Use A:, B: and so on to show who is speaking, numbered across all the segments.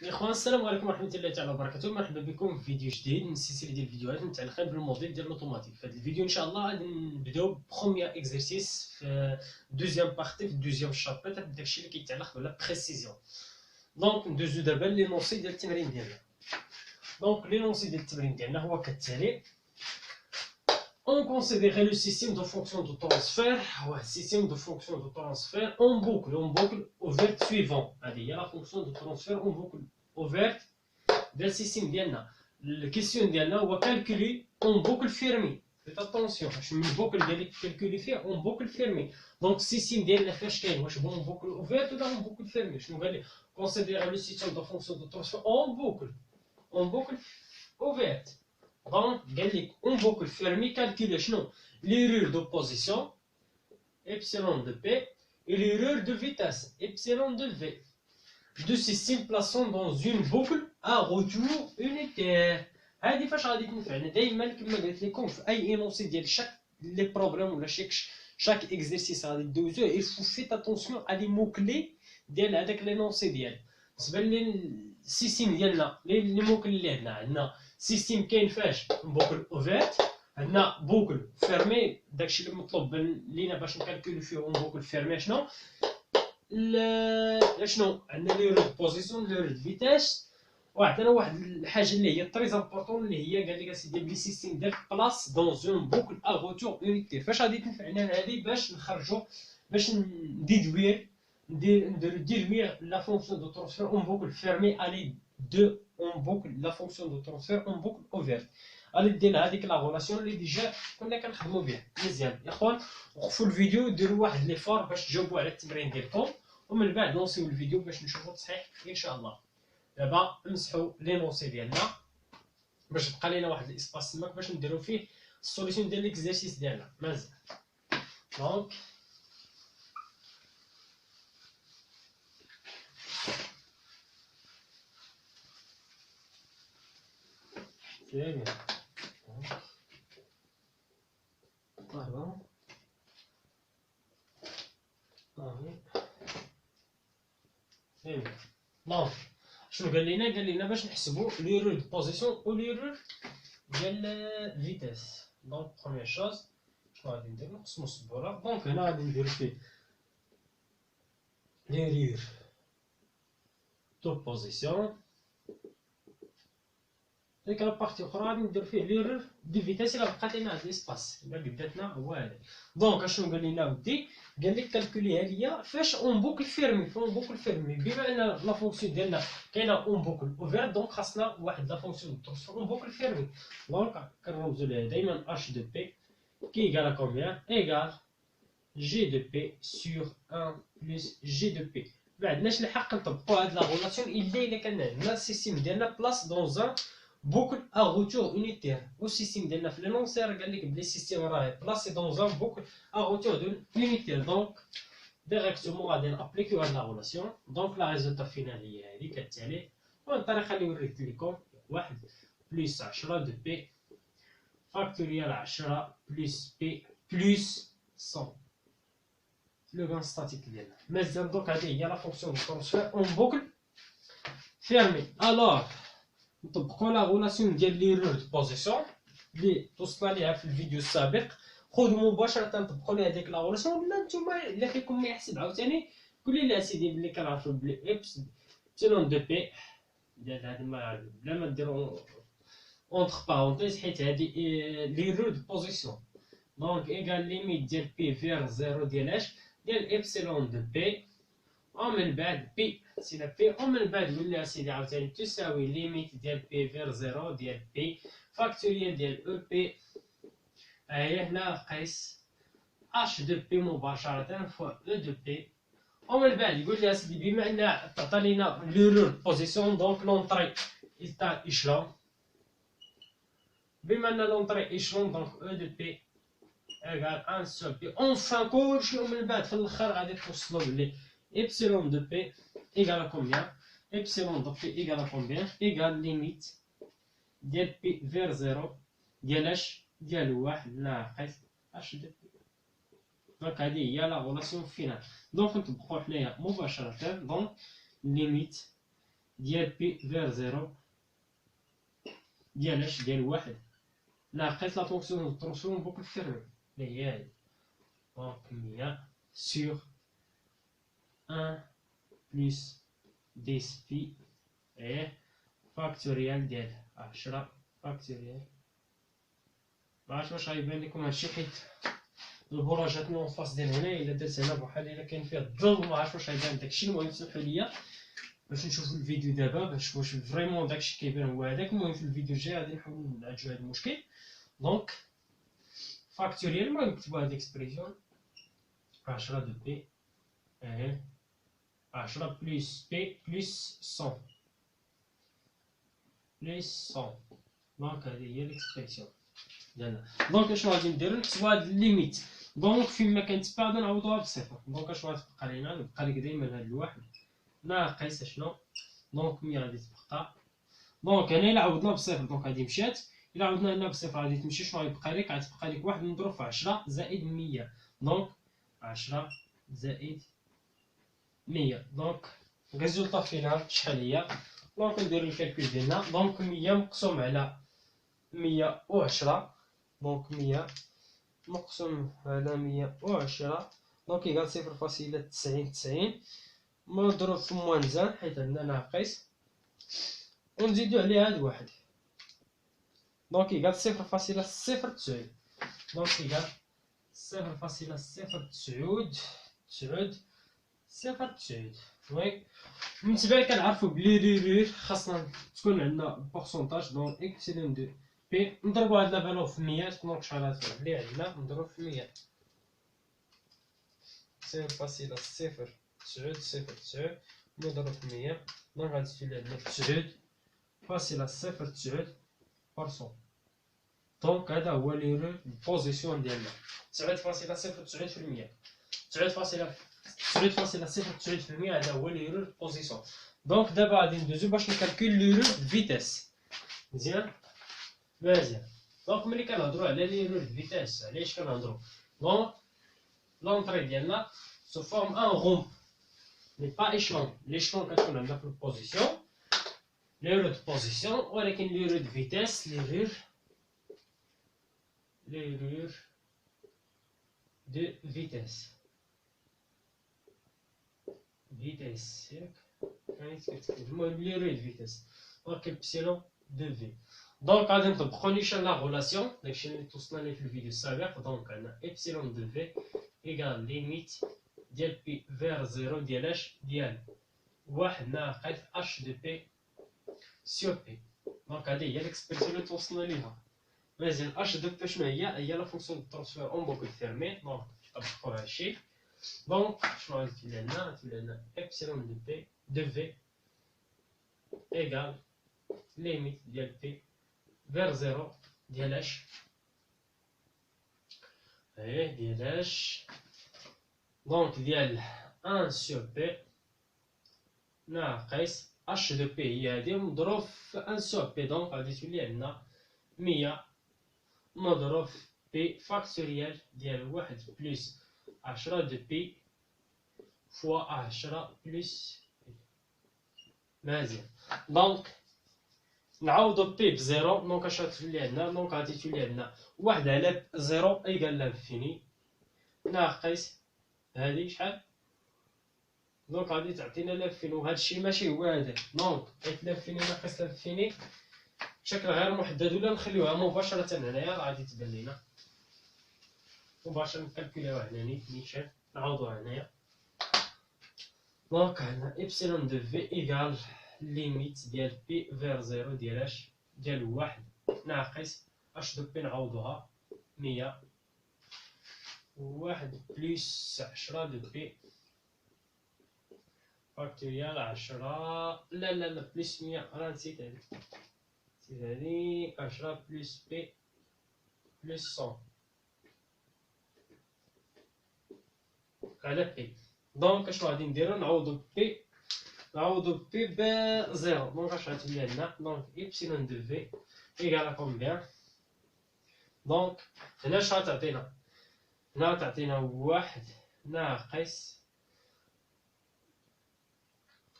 A: اخوان السلام عليكم ورحمه الله تعالى وبركاته. مرحبا بكم في فيديو جديد من سلسله ديال الفيديوهات متعلقه بالموديل ديال لوطوماتيك. في هذا الفيديو ان شاء الله غادي نبداو بخوميير اكزرسيس في دوزيام بارتي في دوزيام شابتر داكشي اللي كيتعلق بلا بريسيزيون. دونك ندوزو دابا لينونسي ديال التمرين ديالنا. دونك لينونسي ديال التمرين ديالنا هو كالتالي: On considère le système de fonction de transfert, système de fonction de transfert en boucle ouverte suivant. Il y a la fonction de transfert en boucle ouverte dans le système ديالنا. La question ديالنا هو calculer en boucle fermée. Faites attention, je me boucle ديالي calculer فيه en boucle fermée. Donc système ديالنا فاش كاين واش هو en boucle ouverte ولا en boucle fermée. شنو قال لي considère le système de fonction de transfert en boucle ouverte. Donc, on boucle fermée, calculer l'erreur de position, epsilon de P, et l'erreur de vitesse, epsilon de V. Deux systèmes plaçant dans une boucle à retour unitaire. هذه فاش غادي تنفعنا دائما كما قلت لكم في اي اينونسي ديال شاك لي بروبليم ولا شاك اكزرسيس غادي دوزوه يفو فيت اتونسيون على لي مو كلي ديال هذاك لينونسي ديالك. بالنسبه للسيستيم ديالنا لي مو كلي اللي عندنا سيستيم كاين فاش بوكل اوفيرت، عندنا بوكل فيرمي. داكشي اللي مطلوب لينا باش نكالكولو فيه بوكل فيرمي شنو عندنا لي رود بوزيسيون لي رود فيتاس. وعطينا واحد الحاجه اللي هي تري امبورطون اللي هي قال لك اسيدي بلي سيستيم ديالك بلاص دون اون بوكل ا روتور يونيتير. فاش غادي تنفعنا هذه باش نخرجوا باش نديدوير la fonction de transfert en boucle fermée à l'aide de la fonction de transfert en boucle ouverte. على ديال هذيك لا غولاسيون اللي ديجا كنا كنخدموا بها مزيان. يا اخوان وقفوا الفيديو وديروا واحد لي فور باش تجاوبوا على التمرين ديالكم، ومن بعد نوصيو الفيديو باش نشوفوا التصحيح ان شاء الله. دابا نمسحوا لي نونسي ديالنا باش بقى لينا واحد الاسباس تماك باش نديروا فيه السوليسيون ديال ليكزارسيس ديالنا مزيان. دونك Très bien. Pardon. Ah oui. Très bien. دونك شنو قال لنا باش نحسبوا ليرور دو بوزيسيون و ليرور ديال الفيتاس. دونك بروميير شوز شنو غادي ندير نقسمو السبوره. دونك هنا غادي ندير فيه ليرور دو بوزيسيون. ديك البارتي اخرى غادي ندير فيه ليرور دي فيتاس الا بقات لينا هاد ليسباس الا قداتنا هو هذا. دونك اشنو قال لنا ودي قال لك كالكوليها ليا فاش اون بوكل فيرمي بما ان لا فونكسيون ديالنا كاينه اون بوكل اوفير دونك خاصنا واحد لا فونكسيون ترانسفير اون بوكل فيرمي. دونك كنرمزو ليها دائما اش دو بي كي ايكال كومبيان ايكال جي دو بي سور 1 بلس جي دو بي. بعدناش الحق نطبقوا هاد لا غولاسيون الا كان عندنا السيستيم ديالنا بلاص دون ان boucle à retour unitaire. Au système de la flénance, le système est placé dans un boucle à retour unitaire. Donc, directement, on va appliquer la relation. Donc, la résultat final est on va faire 1 plus 10 de P factoriel 10 plus P plus 100. Le gain statique. Mais donc, il y a la fonction de transfert en boucle fermée. Alors, نطبقوا لا غولاسيون ديال ليرور دو بوزيسيون اللي توصلنا ليها في الفيديو السابق. خذوا مباشره نطبقوا ليها ديك لا غولاسيون ولا نتوما الا فيكم ما يحسب عاوتاني قولي لي اسيدي بلي كنعرفوا بلي ابسلون دو بي ديال هاد بلا ما ديروا اونتر بارونتيز حيت هادي ليرور دو بوزيسيون. دونك ايكال ليميت ديال بي فير زيرو ديال اش ديال ابسلون دو بي ومن بعد بي سينا بي ومن بعد ولا سيدي عاوتاني تساوي ليميت ديال بي فير زيرو ديال بي فاكتوريال ديال او بي. هي هنا قيس اش دو بي مباشرة فوا او دو بي. ومن بعد يقول لي اسيدي بما ان تعطى لينا ليرور بوزيسيون دونك لونطري تاع ايشلون بما ان لونطري ايشلون دونك او دو بي ايكال ان سول بي. اونفان كلشي ومن بعد في الاخر غادي توصلوا بلي epsilon de P égale à combien? Epsilon de P égale à combien? Égale limite ديال P vers 0 ديال اش ديال 1 ناقص اش دو P. دونك هذه هي لا غولاسيون فينال. دونك نطبقوا حنايا مباشرة. دونك limite ديال بي فير زيرو ديال اش ديال واحد ناقص لا فونكسيون ترانسفورم بوكل فيرمي اللي هي هادي. دونك 100 سور 1 بلس 10 بي ايه فاكتوريال ديال 10 فاكتوريال. معرفتش واش غيبان لكم هادشي حيت البورا جاتني اون فاس ديال هنا، الا درت هنا بحال الا كاين فيها الظل معرفتش واش غيبان داكشي. المهم سمحوا ليا باش نشوفوا الفيديو دابا باش واش فريمون داكشي كيبان هو هذاك. المهم في الفيديو الجاي غادي نحاولوا نعالجوا هذا المشكل. دونك فاكتوريال المهم نكتبوا هاد اكسبريسيون 10 دو بي ايه 10 بلس بي بلس 100 بلس 100. دونك هذه هي الاكسبريسيون ديالنا. دونك اشنو غادي نديرو نحسبوا هاد الليميت. دونك فيما كانت با غادي نعوضوها بصفر. دونك اشنو غتبقى لينا؟ نبقى لك دايما هاد الواحد ناقص اشنو؟ دونك 100 غادي تبقى. دونك هنا الا عوضنا بصفر دونك هادي مشات، الا عوضنا هنا بصفر غادي تمشي. شنو غيبقى لك؟ غتبقى لك واحد مضروب في 10 زائد 100. دونك 10 زائد 100. دونك الريزولطا فينال شحال هي؟ دونك نديرو الكالكول ديالنا. دونك 100 مقسوم على 110. دونك 100 مقسوم على 110 دونك يقال 0.90 مضروب في موانزان حيت عندنا ناقص ونزيدو عليه هاد واحد. دونك يقال 0.09. دونك يقال 0.09. وي بالنسبه كنعرفو بلي ريرير خاصنا تكون عندنا بورسونتاج. دونك اكسيلون دو بي نضربو هاد لا فالور في 100. دونك شحال غتولي اللي عندنا نضرب في 100 0.009 نضرب في 100. دونك غادي تولي عندنا 9.09%. دونك هذا هو ليرور البوزيسيون ديالنا 9.09%. 9.09% هذا هو ليرور البوزيسيون. دونك دابا غادي ندوزو باش نكالكول ليرور فيتاس. مزيان. دونك ملي كنهضرو على ليرور فيتاس علاش كنهضرو؟ دونك لونطري ديالنا سو فورم ان رومب مي با ايشلون. ليشلون كتكون عندنا في البوزيسيون ليرور دو بوزيسيون، ولكن ليرور دو فيتاس ليرور دو فيتاس ياك المهم ليرور دو فيتاس دونك ابسيلون دو في. دونك غادي نطبقو نيشان لا غولاسيون داكشي اللي توصلنا ليه في الفيديو السابق. دونك عندنا ابسيلون دو في ايكال ليميت ديال بي فير زيرو ديال اش ديال واحد ناقص اش دو بي سيغ بي. دونك هادي هي ليكسبرسيون اللي توصلنا ليها. مزيان اش دو بي شنو هي؟ هي لا فونكسيون دو ترانسفير اون بوكل فيرمي. دونك نطبقو هادشي. دونك شنو غادي تولي عندنا؟ غتولي عندنا ابسيلون دو بي دو في ايكال ليميت ديال بي فير زيرو ديال اش ديال اش دونك ديال 1 سور بي ناقص اش دو بي هي هادي مضروب في 1 سور بي. دونك غادي تولي عندنا 100 مضروب في بي فاكتوريال ديال واحد بلس 10 دو بي فوا 10 بلس بي. مزيان. دونك نعوضو بي بزيرو. دونك اش غتولي عندنا؟ دونك غادي تولي عندنا واحد على زيرو ايكال لانفيني ناقص هادي شحال؟ دونك غادي تعطينا لانفيني وهادشي ماشي هو هذاك. دونك حيت لانفيني ناقص لانفيني بشكل غير محدد ولا نخليوها مباشرة هنايا راه غادي تبان لينا مباشرة. نكالكوليوها هنا نيشان نعوضوها هنايا. دونك عندنا ابسيلون دو في ايكال ليميت ديال بي فير زيرو ديال اش ديال واحد ناقص اش دو بي نعوضوها 100 واحد بلس 10 دو بي فاكتوريال 10 لا بلس 100 راه نسيت هادي 10 بلس بي بلس 100 على بي. دونك اشنو غادي نديرو؟ نعوضو بي بزيرو. دونك اش غتولي عندنا؟ دونك ابسيلون دو في ايكال كومبيان؟ دونك هنا اش غتعطينا؟ هنا غتعطينا واحد ناقص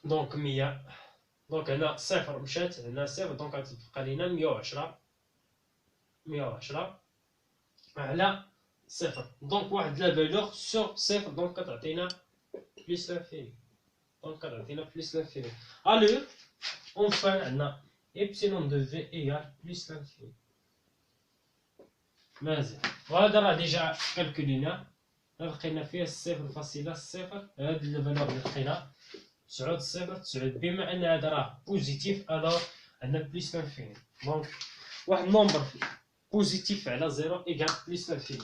A: دونك 100 دونك هنا صفر مشات، هنا صفر، دونك غتبقى لينا 110 على صفر. دونك واحد لا فالور سور صفر، دونك كتعطينا بليس لانفيني، دونك كتعطينا بليس لانفيني. الوغ اونفان عندنا إبسيلون دو في إيغال بليس لانفيني. مزيان، وهذا راه ديجا كالكوليناه، لقينا فيه 0.0. هاد الفالور اللي لقينا 9 بما ان هذا راه بوزيتيف، الوغ عندنا بليس لانفيني. دونك واحد نومبر بوزيتيف على 0 إيغال بليس لانفيني.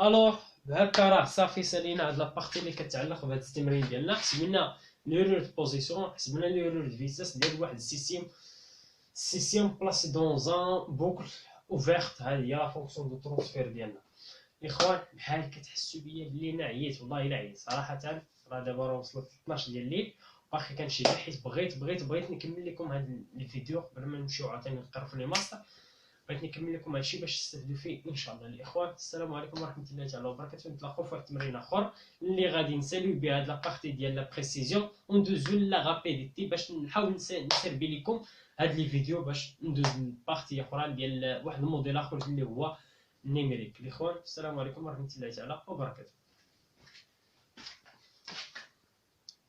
A: الوغ هكا راه صافي سالينا هاد لابارتي اللي كتعلق بهاد التمرين ديالنا. حسبنا ليرور دو بوزيسيون، حسبنا ليرور دو فيتاس ديال واحد السيستيم بلاسي دون زان بوكل اوفيرت. هذه هي لا فونكسيون دو ترونسفير ديالنا. اخوان بحال كتحسوا بيا بلي انا عييت، والله الا عييت صراحه. راه دابا راه وصلت 12 ديال الليل، باقي كنشجع حيت بغيت نكمل لكم هاد الفيديو قبل ما نمشيو عاوتاني نقروا في لي ماستر. بغيت نكمل لكم هادشي باش تستافدوا فيه ان شاء الله. الاخوان السلام عليكم ورحمه الله تعالى وبركاته. نتلاقاو في واحد التمرين اخر اللي غادي نساليو بها هاد لابارتي ديال لا بريسيزيون وندوزو لا رابيديتي، باش نحاول نسربي لكم هاد لي فيديو باش ندوز لبارتي اخرى ديال واحد الموديل اخر اللي هو النيميريك. الاخوان السلام عليكم ورحمه الله تعالى وبركاته.